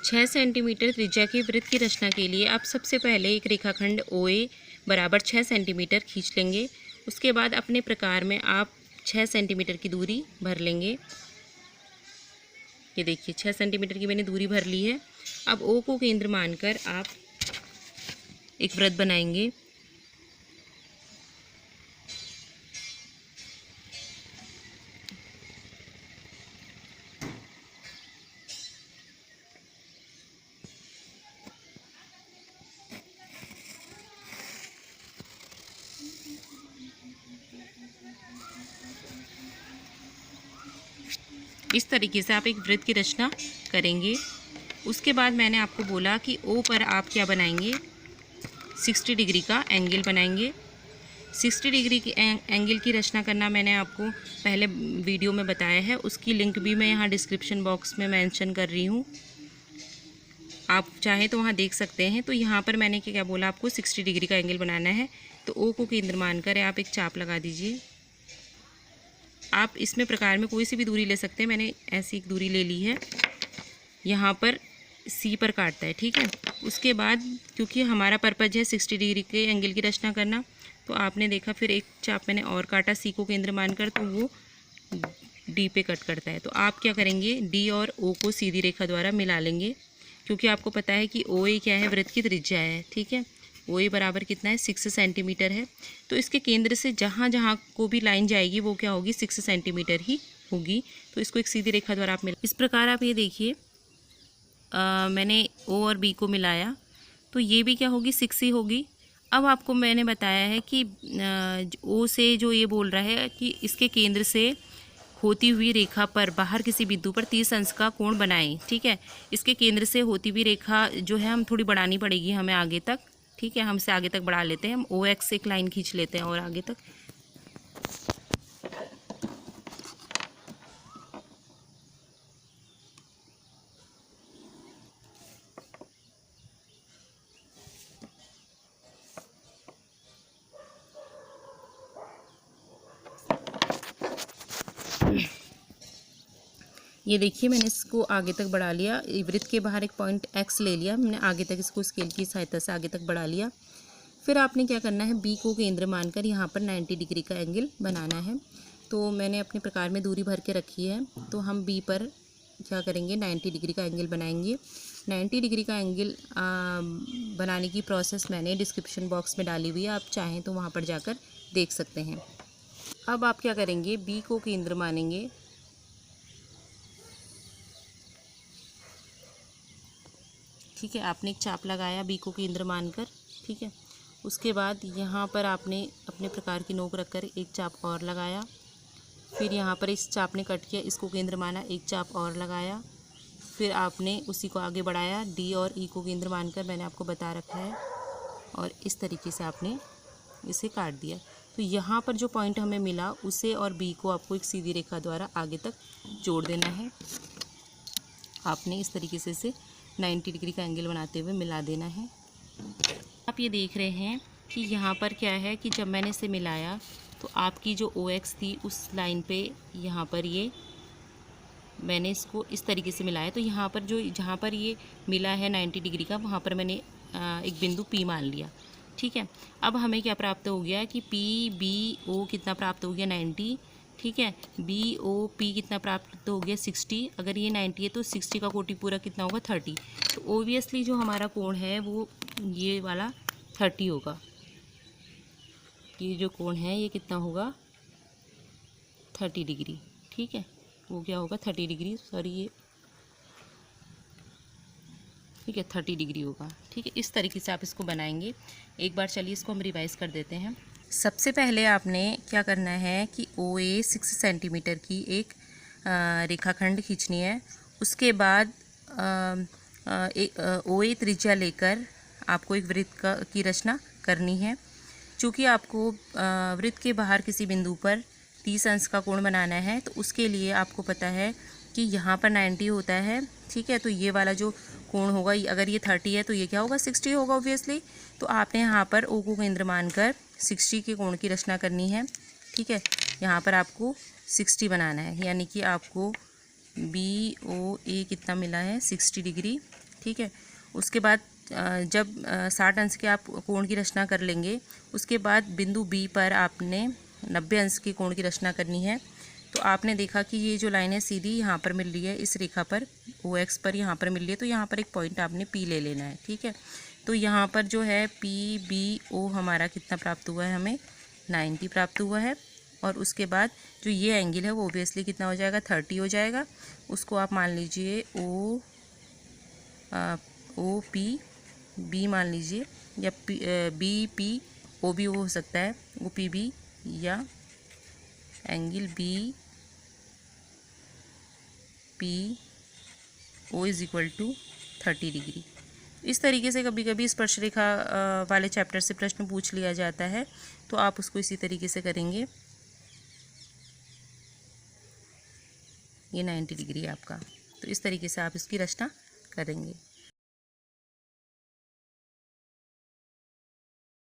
6 centimetre त्रिज्या के वृत्त की रचना के लिए आप सबसे पहले एक रेखाखंड OA बराबर 6 सेंटीमीटर खींच लेंगे। उसके बाद अपने प्रकार में आप 6 सेंटीमीटर की दूरी भर लेंगे। ये देखिए 6 सेंटीमीटर की मैंने दूरी भर ली है। अब O को केंद्र मानकर आप एक वृत्त बनाएंगे। इस तरीके से आप एक वृत्त की रचना करेंगे। उसके बाद मैंने आपको बोला कि O पर आप क्या बनाएंगे, 60 डिग्री का एंगल बनाएंगे। 60 डिग्री की एंगल की रचना करना मैंने आपको पहले वीडियो में बताया है, उसकी लिंक भी मैं यहाँ डिस्क्रिप्शन बॉक्स में मेंशन कर रही हूँ, आप चाहें तो वहाँ देख सकते हैं। तो यहाँ पर मैंने क्या बोला, आपको 60 डिग्री का एंगल बनाना है। तो O को केंद्र मानकर आप एक चाप लगा दीजिए। आप इसमें प्रकार में कोई सी भी दूरी ले सकते हैं, मैंने ऐसी एक दूरी ले ली है। यहाँ पर C पर काटता है, ठीक है। उसके बाद क्योंकि हमारा पर्पज है 60 डिग्री के एंगल की रचना करना, तो आपने देखा फिर एक चाप मैंने और काटा C को केंद्र मानकर, तो वो D पे कट करता है। तो आप क्या करेंगे, D और O को सीधी रेखा द्वारा मिला लेंगे, क्योंकि आपको पता है कि OA क्या है, वृत्त की त्रिज्या है, ठीक है। OA बराबर कितना है, 6 सेंटीमीटर है। तो इसके केंद्र से जहाँ जहाँ को भी लाइन जाएगी वो क्या होगी, 6 सेंटीमीटर ही होगी। तो इसको एक सीधी रेखा द्वारा आप मिला, इस प्रकार आप ये देखिए मैंने O और B को मिलाया, तो ये भी क्या होगी, 6 ही होगी। अब आपको मैंने बताया है कि O से जो ये बोल रहा है कि इसके केंद्र से होती हुई रेखा पर बाहर किसी बिंदु पर 30 अंश का कोण बनाएं, ठीक है। इसके केंद्र से होती हुई रेखा जो है हम थोड़ी बढ़ानी पड़ेगी हमें आगे तक, ठीक है। हम इसे आगे तक बढ़ा लेते हैं, हम OX एक लाइन खींच लेते हैं और आगे तक। ये देखिए मैंने इसको आगे तक बढ़ा लिया, वृत्त के बाहर एक पॉइंट X ले लिया, मैंने आगे तक इसको स्केल की सहायता से आगे तक बढ़ा लिया। फिर आपने क्या करना है, B को केंद्र मानकर यहाँ पर 90 डिग्री का एंगल बनाना है। तो मैंने अपने प्रकार में दूरी भर के रखी है, तो हम B पर क्या करेंगे, 90 डिग्री का एंगल बनाएंगे। 90 डिग्री का एंगल बनाने की प्रोसेस मैंने डिस्क्रिप्शन बॉक्स में डाली हुई है, आप चाहें तो वहाँ पर जाकर देख सकते हैं। अब आप क्या करेंगे, B को केंद्र मानेंगे, ठीक है। आपने एक चाप लगाया B को केंद्र मानकर, ठीक है। उसके बाद यहाँ पर आपने अपने प्रकार की नोक रखकर एक चाप और लगाया। फिर यहाँ पर इस चाप ने कट किया, इसको केंद्र माना, एक चाप और लगाया। फिर आपने उसी को आगे बढ़ाया, D और E को केंद्र मानकर, मैंने आपको बता रखा है, और इस तरीके से आपने इसे काट दिया। तो यहाँ पर जो पॉइंट हमें मिला उसे और B को आपको एक सीधी रेखा द्वारा आगे तक जोड़ देना है। आपने इस तरीके से इसे 90 डिग्री का एंगल बनाते हुए मिला देना है। आप ये देख रहे हैं कि यहाँ पर क्या है कि जब मैंने इसे मिलाया तो आपकी जो OX थी उस लाइन पे यहाँ पर ये मैंने इसको इस तरीके से मिलाया। तो यहाँ पर जो जहाँ पर ये मिला है 90 डिग्री का, वहाँ पर मैंने एक बिंदु P मान लिया, ठीक है। अब हमें क्या प्राप्त हो गया कि PBO कितना प्राप्त हो गया, 90, ठीक है। BOP कितना प्राप्त हो गया, 60। अगर ये 90 है तो 60 का कोटि पूरा कितना होगा, 30। तो ओबियसली जो हमारा कोण है वो ये वाला 30 होगा। ये जो कोण है ये कितना होगा, 30 डिग्री, ठीक है। वो क्या होगा, 30 डिग्री, सॉरी ये, ठीक है, 30 डिग्री होगा, ठीक है। इस तरीके से आप इसको बनाएंगे। एक बार चलिए इसको हम रिवाइज कर देते हैं। सबसे पहले आपने क्या करना है कि OA 6 सेंटीमीटर की एक रेखाखंड खींचनी है। उसके बाद OA त्रिज्या लेकर आपको एक वृत्त की रचना करनी है। चूँकि आपको वृत्त के बाहर किसी बिंदु पर 30 अंश का कोण बनाना है, तो उसके लिए आपको पता है कि यहाँ पर 90 होता है, ठीक है। तो ये वाला जो कोण होगा, अगर ये 30 है तो ये क्या होगा, 60 होगा ऑब्वियसली। तो आपने यहाँ पर O को केंद्र मानकर 60 के कोण की रचना करनी है, ठीक है। यहाँ पर आपको 60 बनाना है, यानी कि आपको BOA कितना मिला है, 60 डिग्री, ठीक है। उसके बाद जब 60 अंश के आप कोण की रचना कर लेंगे, उसके बाद बिंदु बी पर आपने 90 अंश के कोण की रचना करनी है। तो आपने देखा कि ये जो लाइन है सीधी यहाँ पर मिल रही है, इस रेखा पर ओ एक्स पर यहाँ पर मिल रही है, तो यहाँ पर एक पॉइंट आपने पी ले लेना है, ठीक है। तो यहाँ पर जो है पी बी ओ हमारा कितना प्राप्त हुआ है, हमें 90 प्राप्त हुआ है। और उसके बाद जो ये एंगल है वो ओबियसली कितना हो जाएगा, 30 हो जाएगा। उसको आप मान लीजिए ओ पी बी मान लीजिए, या बी पी ओ भी हो सकता है, ओ पी बी, या angle B P O is equal to 30 डिग्री। इस तरीके से कभी कभी स्पर्श रेखा वाले चैप्टर से प्रश्न पूछ लिया जाता है, तो आप उसको इसी तरीके से करेंगे। ये 90 डिग्री आपका, तो इस तरीके से आप इसकी रचना करेंगे।